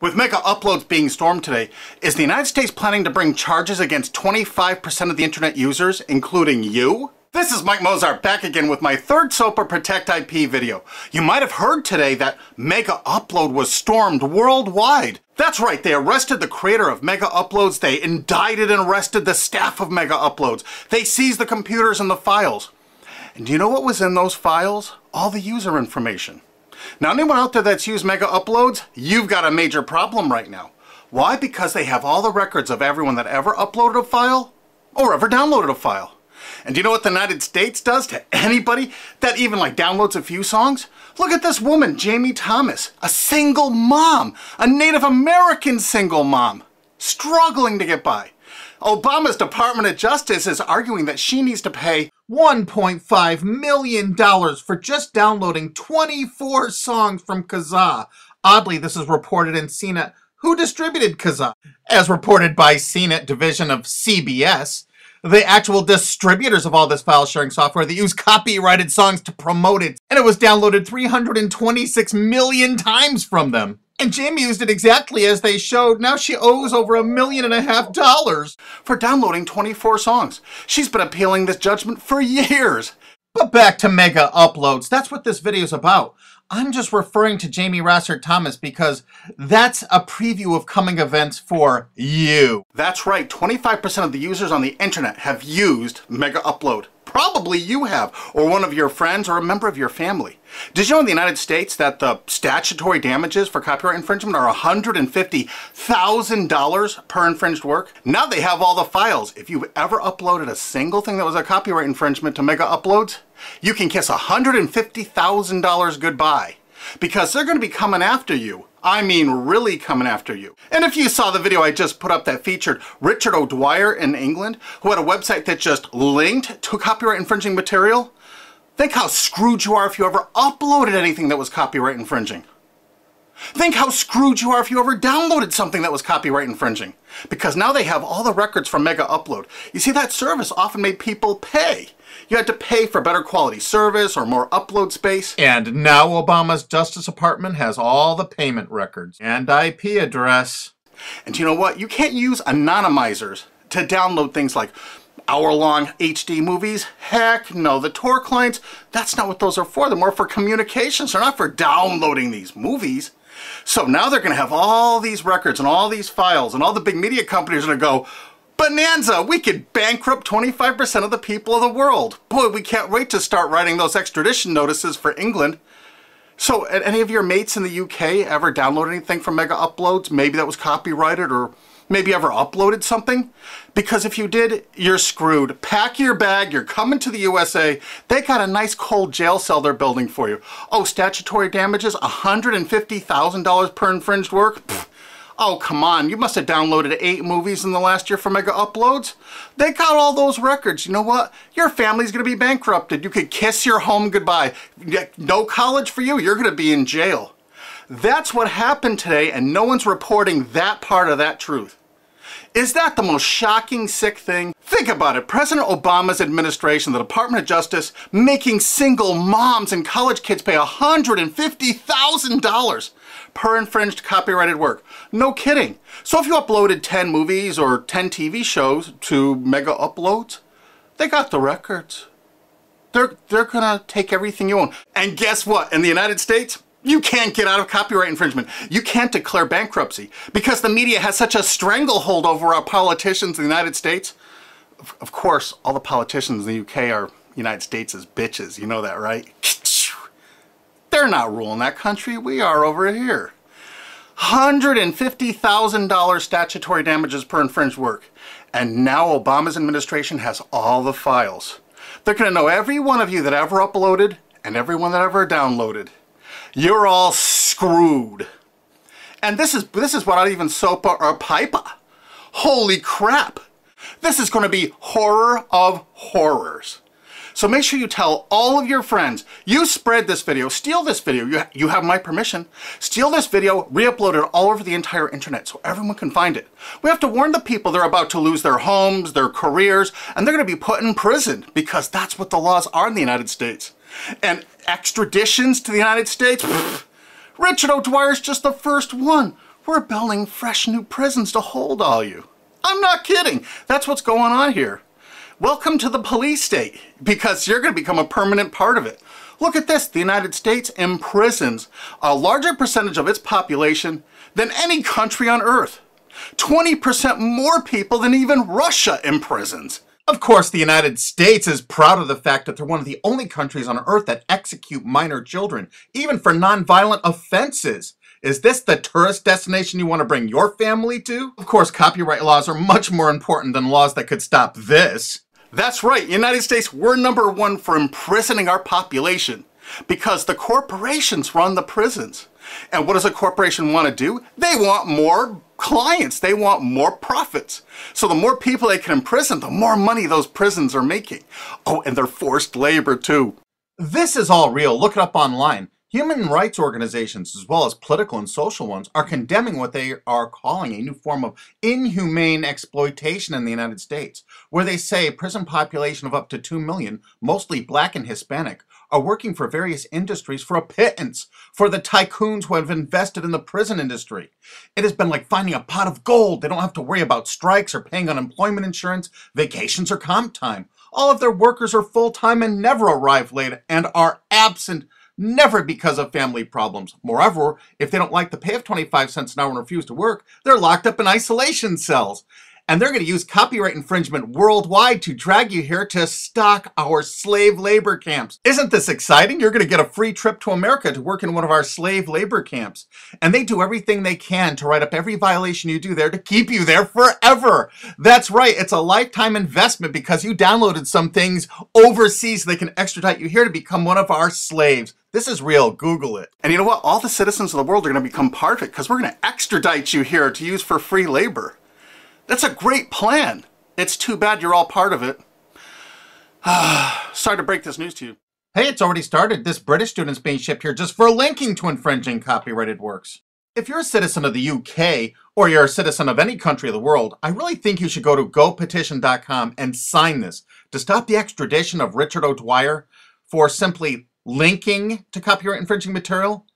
With mega uploads being stormed today, is the United States planning to bring charges against 25% of the internet users, including you? This is Mike Mozart back again with my third SOPA Protect IP video. You might have heard today that Mega Upload was stormed worldwide. That's right, they arrested the creator of Mega Uploads, they indicted and arrested the staff of Mega Uploads, they seized the computers and the files. And do you know what was in those files? All the user information. Now anyone out there that's used Mega Uploads, you've got a major problem right now. Why? Because they have all the records of everyone that ever uploaded a file or ever downloaded a file. And do you know what the United States does to anybody that even downloads a few songs? Look at this woman, Jamie Thomas, a single mom, a Native American single mom, struggling to get by. Obama's Department of Justice is arguing that she needs to pay $1.5 million for just downloading 24 songs from Kazaa. Oddly, this is reported in CNET. Who distributed Kazaa? As reported by CNET division of CBS, the actual distributors of all this file sharing software that use copyrighted songs to promote it, and it was downloaded 326 million times from them. And Jamie used it exactly as they showed. Now she owes over $1.5 million for downloading 24 songs. She's been appealing this judgment for years. But back to Mega Uploads. That's what this video's about. I'm just referring to Jamie Rassert Thomas because that's a preview of coming events for you. That's right, 25% of the users on the internet have used Mega Upload. Probably you have, or one of your friends, or a member of your family. Did you know in the United States that the statutory damages for copyright infringement are $150,000 per infringed work? Now they have all the files. If you've ever uploaded a single thing that was a copyright infringement to Mega Uploads, you can kiss $150,000 goodbye. Because they're going to be coming after you. I mean really coming after you. And if you saw the video I just put up that featured Richard O'Dwyer in England, who had a website that just linked to copyright infringing material, think how screwed you are if you ever uploaded anything that was copyright infringing. Think how screwed you are if you ever downloaded something that was copyright infringing. Because now they have all the records from Mega Upload. You see, that service often made people pay. You had to pay for better quality service or more upload space. And now Obama's Justice Department has all the payment records and IP address. And you know what? You can't use anonymizers to download things like hour-long HD movies. Heck no, the Tor clients, that's not what those are for. They're more for communications. They're not for downloading these movies. So now they're going to have all these records and all these files, and all the big media companies are going to go, bonanza, we could bankrupt 25% of the people of the world. Boy, we can't wait to start writing those extradition notices for England. So, any of your mates in the UK ever download anything from Mega Uploads? Maybe that was copyrighted, or maybe ever uploaded something? Because if you did, you're screwed. Pack your bag, you're coming to the USA. They got a nice cold jail cell they're building for you. Oh, statutory damages, $150,000 per infringed work? Pfft. Oh, come on, you must have downloaded 8 movies in the last year for Mega Uploads. They got all those records. You know what? Your family's going to be bankrupted. You could kiss your home goodbye. No college for you. You're going to be in jail. That's what happened today, and no one's reporting that part of that truth. Is that the most shocking, sick thing? Think about it. President Obama's administration, the Department of Justice, making single moms and college kids pay $150,000 per infringed copyrighted work. No kidding. So if you uploaded 10 movies or 10 TV shows to Mega Uploads, they got the records. They're gonna take everything you own. And guess what? In the United States, you can't get out of copyright infringement. You can't declare bankruptcy because the media has such a stranglehold over our politicians in the United States. Of course, all the politicians in the UK are United States' bitches. You know that, right? They're not ruling that country. We are over here. $150,000 statutory damages per infringed work. And now Obama's administration has all the files. They're going to know every one of you that ever uploaded and everyone that ever downloaded. You're all screwed. And this is without even SOPA or PIPA. Holy crap. This is going to be horror of horrors. So make sure you tell all of your friends, you spread this video, steal this video, you have my permission, steal this video, re-upload it all over the entire internet so everyone can find it. We have to warn the people they're about to lose their homes, their careers, and they're going to be put in prison because that's what the laws are in the United States. And extraditions to the United States? Pfft, Richard O'Dwyer's just the first one. We're building fresh new prisons to hold all you. I'm not kidding. That's what's going on here. Welcome to the police state, because you're going to become a permanent part of it. Look at this. The United States imprisons a larger percentage of its population than any country on earth. 20% more people than even Russia imprisons. Of course, the United States is proud of the fact that they're one of the only countries on earth that execute minor children, even for nonviolent offenses. Is this the tourist destination you want to bring your family to? Of course, copyright laws are much more important than laws that could stop this. That's right, United States, we're #1 for imprisoning our population because the corporations run the prisons. And what does a corporation want to do? They want more clients. They want more profits. So the more people they can imprison, the more money those prisons are making. Oh, and they're forced labor too. This is all real. Look it up online. Human rights organizations, as well as political and social ones, are condemning what they are calling a new form of inhumane exploitation in the United States, where they say a prison population of up to 2 million, mostly black and Hispanic, are working for various industries for a pittance for the tycoons who have invested in the prison industry. It has been like finding a pot of gold. They don't have to worry about strikes or paying unemployment insurance, vacations, or comp time. All of their workers are full-time and never arrive late and are absent, never because of family problems. Moreover, if they don't like the pay of 25 cents an hour and refuse to work, they're locked up in isolation cells. And they're going to use copyright infringement worldwide to drag you here to stock our slave labor camps. Isn't this exciting? You're going to get a free trip to America to work in one of our slave labor camps. And they do everything they can to write up every violation you do there to keep you there forever. That's right. It's a lifetime investment because you downloaded some things overseas so they can extradite you here to become one of our slaves. This is real. Google it. And you know what? All the citizens of the world are going to become part of it because we're going to extradite you here to use for free labor. That's a great plan. It's too bad you're all part of it. Sorry to break this news to you. Hey, it's already started. This British student's being shipped here just for linking to infringing copyrighted works. If you're a citizen of the UK, or you're a citizen of any country of the world, I really think you should go to gopetition.com and sign this to stop the extradition of Richard O'Dwyer for simply linking to copyright infringing material.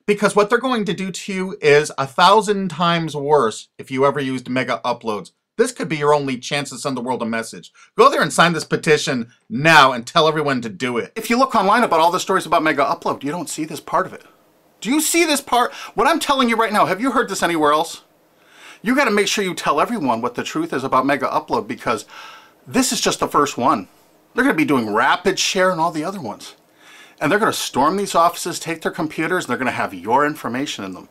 Because what they're going to do to you is 1,000 times worse if you ever used mega uploads. This could be your only chance to send the world a message. Go there and sign this petition now and tell everyone to do it. If you look online about all the stories about mega upload, you don't see this part of it. Do you see this part? What I'm telling you right now, have you heard this anywhere else? You got to make sure you tell everyone what the truth is about mega upload because this is just the first one. They're going to be doing rapid share and all the other ones. And they're going to storm these offices, take their computers, and they're going to have your information in them.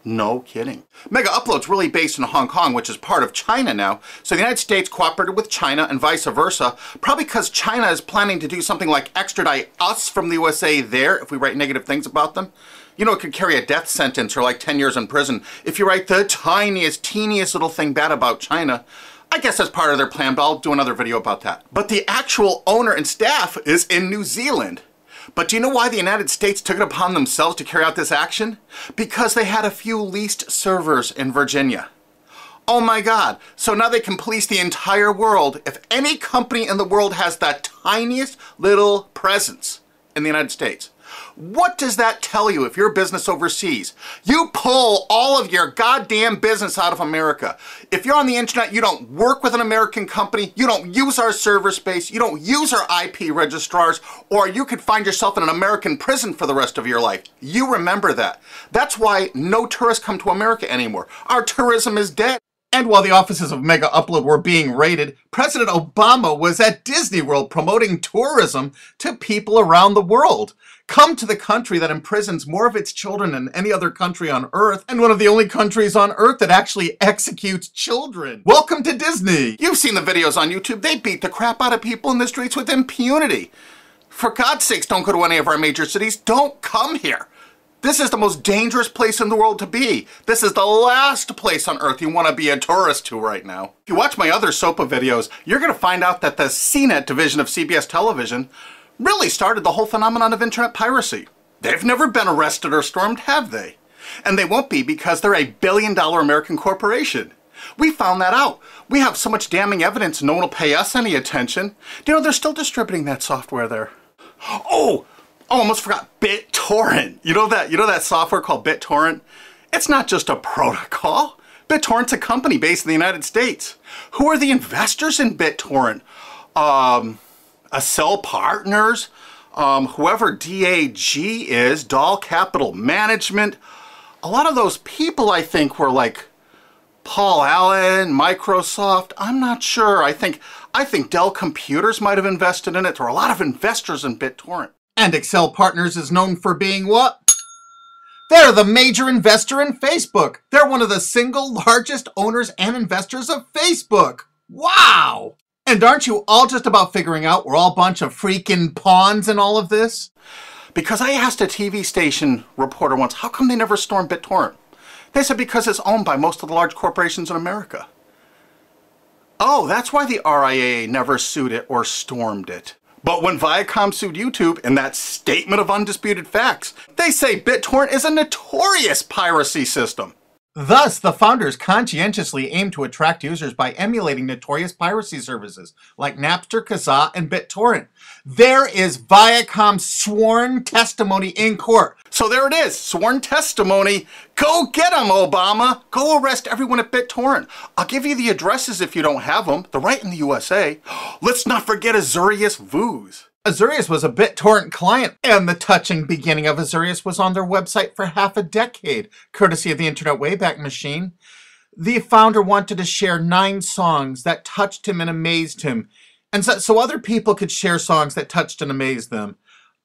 No kidding. Mega Upload's really based in Hong Kong, which is part of China now. So the United States cooperated with China and vice versa, probably because China is planning to do something like extradite us from the USA there if we write negative things about them. You know, it could carry a death sentence or like 10 years in prison if you write the tiniest, teeniest little thing bad about China. I guess that's part of their plan, but I'll do another video about that. But the actual owner and staff is in New Zealand. But do you know why the United States took it upon themselves to carry out this action? Because they had a few leased servers in Virginia. Oh my God, so now they can police the entire world if any company in the world has the tiniest little presence in the United States. What does that tell you if you're a business overseas? You pull all of your goddamn business out of America. If you're on the internet, you don't work with an American company, you don't use our server space, you don't use our IP registrars, or you could find yourself in an American prison for the rest of your life. You remember that. That's why no tourists come to America anymore. Our tourism is dead. And while the offices of Mega Upload were being raided, President Obama was at Disney World promoting tourism to people around the world. Come to the country that imprisons more of its children than any other country on Earth, and one of the only countries on Earth that actually executes children. Welcome to Disney. You've seen the videos on YouTube. They beat the crap out of people in the streets with impunity. For God's sakes, don't go to any of our major cities. Don't come here. This is the most dangerous place in the world to be. This is the last place on earth you want to be a tourist to right now. If you watch my other SOPA videos, you're going to find out that the CNET division of CBS television really started the whole phenomenon of internet piracy. They've never been arrested or stormed, have they? And they won't be because they're a billion-dollar American corporation. We found that out. We have so much damning evidence no one will pay us any attention. Do you know they're still distributing that software there? Oh, almost forgot BitTorrent. You know that software called BitTorrent? It's not just a protocol. BitTorrent's a company based in the United States. Who are the investors in BitTorrent? Accel Partners, whoever DAG is, Dahl Capital Management. A lot of those people, I think, were like Paul Allen, Microsoft. I'm not sure. I think Dell Computers might have invested in it. There are a lot of investors in BitTorrent. And Accel Partners is known for being what? They're the major investor in Facebook. They're one of the single largest owners and investors of Facebook. Wow! And aren't you all just about figuring out we're all a bunch of freaking pawns in all of this? Because I asked a TV station reporter once, how come they never stormed BitTorrent? They said because it's owned by most of the large corporations in America. Oh, that's why the RIAA never sued it or stormed it. But when Viacom sued YouTube in that statement of undisputed facts, they say BitTorrent is a notorious piracy system. Thus, the founders conscientiously aim to attract users by emulating notorious piracy services like Napster, Kazaa, and BitTorrent. There is Viacom's sworn testimony in court. So there it is, sworn testimony. Go get them, Obama. Go arrest everyone at BitTorrent. I'll give you the addresses if you don't have them. They're right in the USA. Let's not forget Azurius Vooz. Azurius was a BitTorrent client, and the touching beginning of Azurius was on their website for half a decade, courtesy of the Internet Wayback Machine. The founder wanted to share 9 songs that touched him and amazed him, and so other people could share songs that touched and amazed them.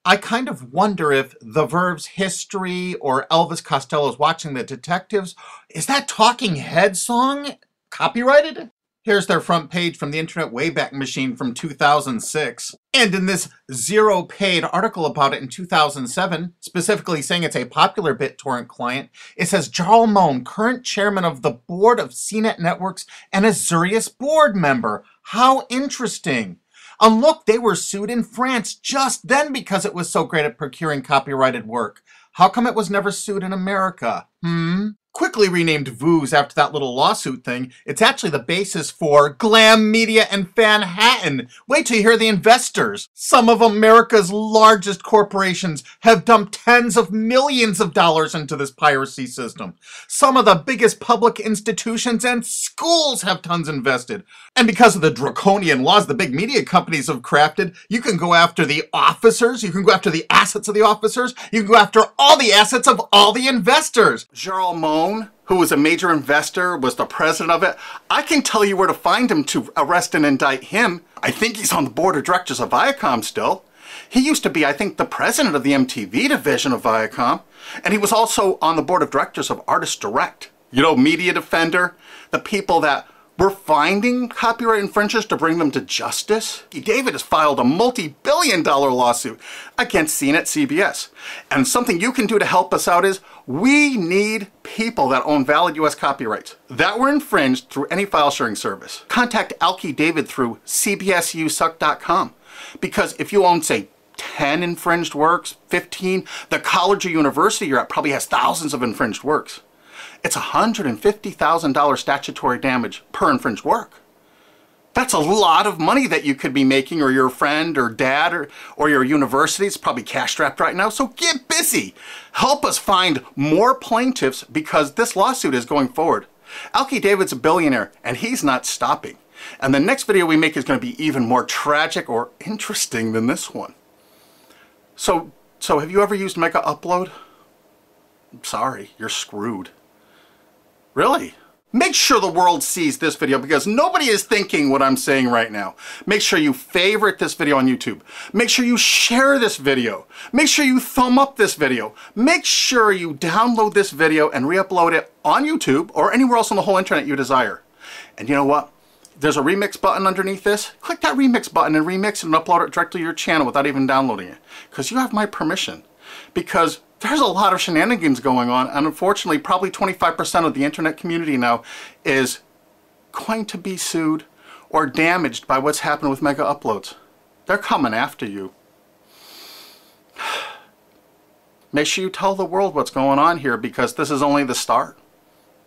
I kind of wonder if The Verve's History or Elvis Costello's Watching the Detectives, is that Talking Head song copyrighted? Here's their front page from the Internet Wayback Machine from 2006. And in this zero-paid article about it in 2007, specifically saying it's a popular BitTorrent client, it says Jarl Moan, current chairman of the board of CNET Networks and Azurius board member. How interesting. And look, they were sued in France just then because it was so great at procuring copyrighted work. How come it was never sued in America? Quickly renamed Vooz after that little lawsuit thing, it's actually the basis for Glam Media and Fanhattan. Wait till you hear the investors. Some of America's largest corporations have dumped tens of millions of dollars into this piracy system. Some of the biggest public institutions and schools have tons invested. And because of the draconian laws the big media companies have crafted, you can go after the officers, you can go after the assets of the officers, you can go after all the assets of all the investors. Jarl Moan, who was a major investor, was the president of it. I can tell you where to find him to arrest and indict him. I think he's on the board of directors of Viacom still. He used to be, I think, the president of the MTV division of Viacom. And he was also on the board of directors of Artist Direct. You know, Media Defender, the people that were finding copyright infringers to bring them to justice. David has filed a multi-billion-dollar lawsuit against CNET CBS. And something you can do to help us out is we need people that own valid US copyrights that were infringed through any file sharing service. Contact Alki David through cbsusuck.com, because if you own, say, 10 infringed works, 15, the college or university you're at probably has thousands of infringed works. It's $150,000 statutory damage per infringed work. That's a lot of money that you could be making, or your friend or dad or your university is probably cash-strapped right now. So get busy. Help us find more plaintiffs because this lawsuit is going forward. Alki David's a billionaire and he's not stopping. And the next video we make is going to be even more tragic or interesting than this one. So have you ever used Mega Upload? I'm sorry, you're screwed. Really? Make sure the world sees this video because nobody is thinking what I'm saying right now. Make sure you favorite this video on YouTube. Make sure you share this video. Make sure you thumb up this video. Make sure you download this video and re-upload it on YouTube or anywhere else on the whole internet you desire. And you know what? There's a remix button underneath this. Click that remix button and remix it and upload it directly to your channel without even downloading it. Because you have my permission. Because there's a lot of shenanigans going on, and unfortunately probably 25% of the internet community now is going to be sued or damaged by what's happened with Mega Uploads. They're coming after you. Make sure you tell the world what's going on here because this is only the start.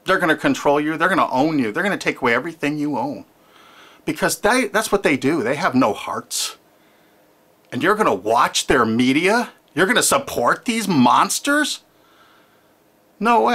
They're going to control you. They're going to own you. They're going to take away everything you own. Because that's what they do. They have no hearts. And you're going to watch their media? You're going to support these monsters? No way.